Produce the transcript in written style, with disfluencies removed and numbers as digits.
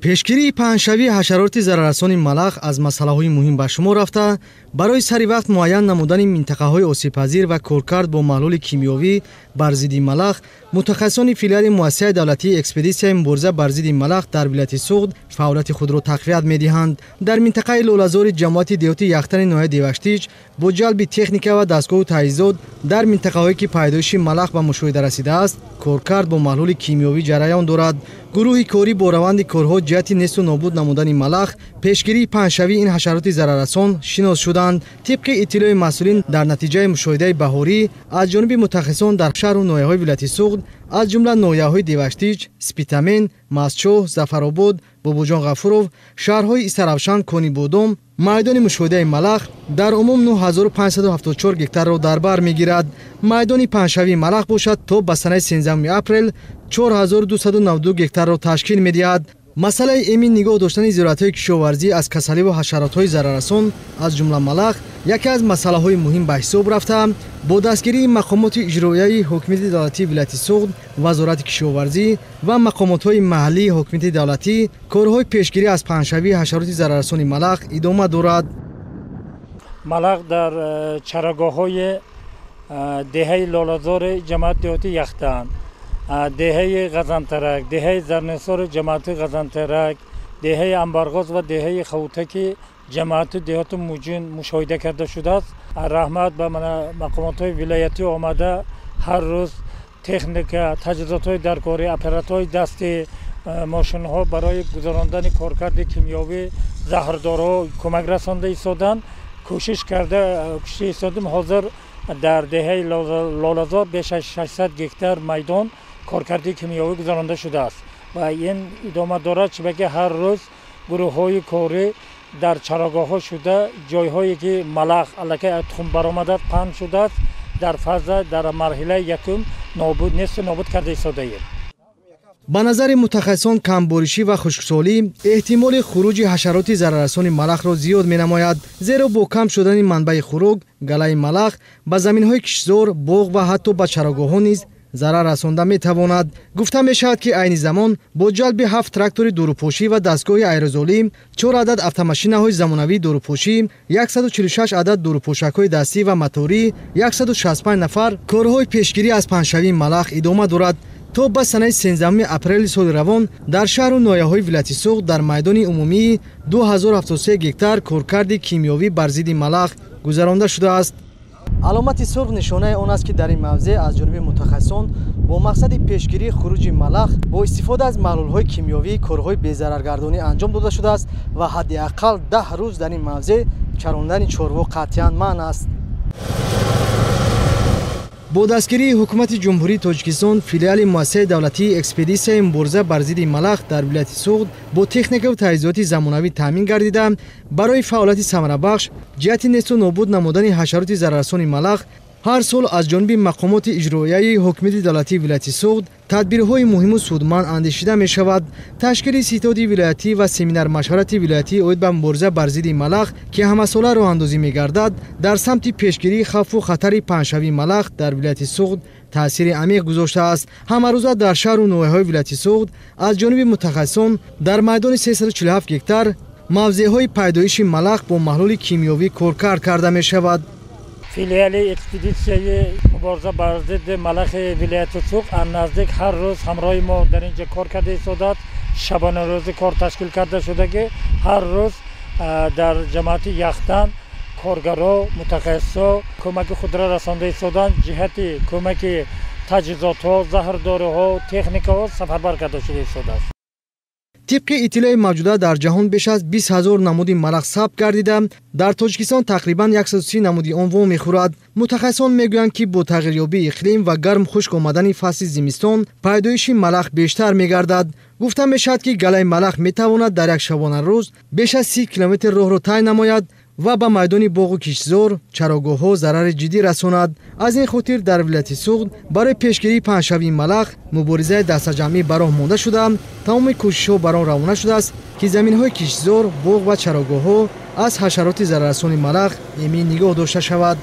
пешгирии паҳншавии ҳашароти зараррасони малах аз масъалаҳои муҳим ба шумор рафта, барои сари вақт муайян намудани минтақаҳои осебпазир ва коркард бо маҳлули кимиёвӣ бар зидди малах, мутахассисони филиали муассисаи давлатии экспедитсияи мубориза бар зидди малах дар вилояти Суғд фаъолияти худро тақвият медиҳанд. Дар минтақаи лолазори ҷамоати деҳоти яхтани ноҳияи Деваштич бо ҷалби техника ва дастгоҳу таҷҳизот дар минтақаҳое ки пайдоиши малах ба мушоҳида расидааст, коркард бо маҳлули кимиёвӣ ҷараён дорад. гурӯҳи корӣ бо раванди корҳо ҷиҳати несту нобуд намудани малах, пешгирии паҳншавии ин ҳашароти зараррасон шинос шуданд. тибқи иттилои масъулин дар натиҷаи мушоҳидаи баҳорӣ аз ҷониби мутахассисон дар шаҳру ноҳияҳои вилояти Суғд аз ҷумла ноҳияҳои Деваштич, Спитамен, Мастчоҳ, Зафаробод, Бобоҷон Ғафуров, шаҳрҳои Истаравшан, Конибодом, майдони мушоҳидаи малах дар умум 9574 гектарро дар бар мегирад. майдони паҳншавии малах бошад то ба санаи 13 апрел 4292 гектарро ташкил медиҳад. масъалаи эмин нигоҳ доштани зироатҳои кишоварзӣ аз касаливу ҳашаротҳои зараррасон аз ҷумла малах яке аз масъалаҳои муҳим ба ҳисоб рафта, бо дастгирии мақомоти иҷроияи ҳокимияти давлатии вилояти Суғд, вазорати кишоварзӣ ва мақомотҳои маҳаллии ҳокимияти давлатӣ корҳои пешгирӣ аз паҳншавии ҳашароти зараррасони малах идома дорад. малах дар чарагоҳҳои деҳаи лолазори ҷамоати деҳоти яхтан, деҳаи ғазантарак, деҳаи зарнисори ҷамоати ғазантарак, деҳаи амбарғоз ва деҳаи хавутаки ҷамоати деҳоти муҷин мушоҳида карда шудааст. раҳмат ба мақомотҳои вилоятӣ омада ҳар рӯз техника, таҷҳизотҳои даркорӣ, аппаратҳои дасти, мошинҳо барои гузарондани коркарди кимиёвӣ, заҳрдорҳо кӯмак расонда истоданд. кӯшиш истодем ҳозир дар деҳаи лолазор беш аз 600 гектар майдон коркарди кимиёвӣ гузаронда шудааст ва ин идома дорад, чунки ҳар рӯз гурӯҳҳои корӣ дар чарогоҳҳо шуда ҷойҳое ки малах аллакай тухм баромада паҳн шудааст, дар фаза дар марҳилаи якум несту нобуд карда истодаем. ба назари мутахассисон камборишӣ ва хушксолӣ эҳтимоли хуруҷи ҳашароти зараррасони малахро зиёд менамояд, зеро бо кам шудани манбаи хӯрок галаи малах ба заминҳои кишзор, боғ ва ҳатто ба чарогоҳҳо низ зарар расонда метавонад. гуфта мешавад ки айни замон бо ҷалби 7 трактори дурупошӣ ва дастгоҳи аэрозолӣ, 4 адад автомашинаҳои замонавии дурупошӣ, 146 адад дурупошакҳои дастӣ ва моторӣ, 165 нафар корҳои пешгирӣ аз паҳншавии малах идома дорад. то ба санаи 13 апрели соли равон дар шаҳру ноҳияҳои вилояти Суғд дар майдони умумии 2073 гектар коркарди кимиёвӣ бар зидди малах гузаронда шудааст. аломати сурх нишонаи он аст ки дар ин мавзеъ аз ҷониби мутахассисон бо мақсади пешгирии хуруҷи малах бо истифода аз маҳлулҳои кимиёвӣ корҳои безараргардонӣ анҷом дода шудааст ва ҳадди аққал 10 рӯз дар ин мавзеъ чарондани чорвоқ қатъиян манъ аст. бо дастгирии ҳукумати ҷумҳурии Тоҷикистон, филиали муассисаи давлатии экспедитсияи мубориза бар зидди малах дар вилояти Суғд бо техникаву таҷҳизоти замонавӣ таъмин гардида, барои фаъолияти самарабахш ҷиҳати несту нобуд намудани ҳашароти зараррасони малах ҳар сол аз ҷониби мақомоти иҷроияи ҳокимияти давлатии вилояти Суғд тадбирҳои муҳиму судманд андешида мешавад. ташкили ситоди вилоятӣ ва семинар-машварати вилоятӣ оид ба мубориза бар зидди малах ки ҳамасола роҳандозӣ мегардад, дар самти пешгирии хавфу хатари паҳншавии малах дар вилояти Суғд таъсири амиқ гузоштааст. ҳамарӯза дар шаҳру ноҳияҳои вилояти Суғд аз ҷониби мутахассисон дар майдони 347 гектар мавзеъҳои пайдоиши малах бо маҳлули кимиёвӣ коркард карда мешавад. филиали экспедитсияи мубориза бар зидди малахи вилояти Суғд наздик ҳар рӯз ҳамроҳи мо дар инҷа кор карда истодааст. шабонарӯзӣ кор ташкил карда шуда ки ҳар рӯз дар ҷамоати яхтан коргаро, мутахассисо кӯмаки худро расонда истоданд, ҷиҳати кӯмаки таҷҳизотҳо, заҳрдориҳо, техникаҳо сафарбар карда шуда истодааст. тибқи иттилои мавҷуда дар ҷаҳон беш аз 20 000 намуди малах сабт гардида, дар Тоҷикистон тақрибан 130 намуди он во мехӯрад. мутахассисон мегӯянд ки бо тағйирёбии иқлим ва гарм хушк омадани фасли зимистон пайдоиши малах бештар мегардад. гуфта мешавад ки галаи малах метавонад дар як шабонарӯз беш аз 30 километр роҳро тай намояд ва ба майдони боғу кишзор, чарогоҳҳо зарари ҷиддӣ расонад. аз ин хотир дар вилояти Суғд барои пешгирии паҳншавии малах муборизаи дастаҷамъӣ ба роҳ монда шуда, тамоми кӯшишҳо бар он равона шудааст ки заминҳои кишзор, боғ ва чарогоҳҳо аз ҳашароти зараррасони малах эмин нигоҳ дошта шавад.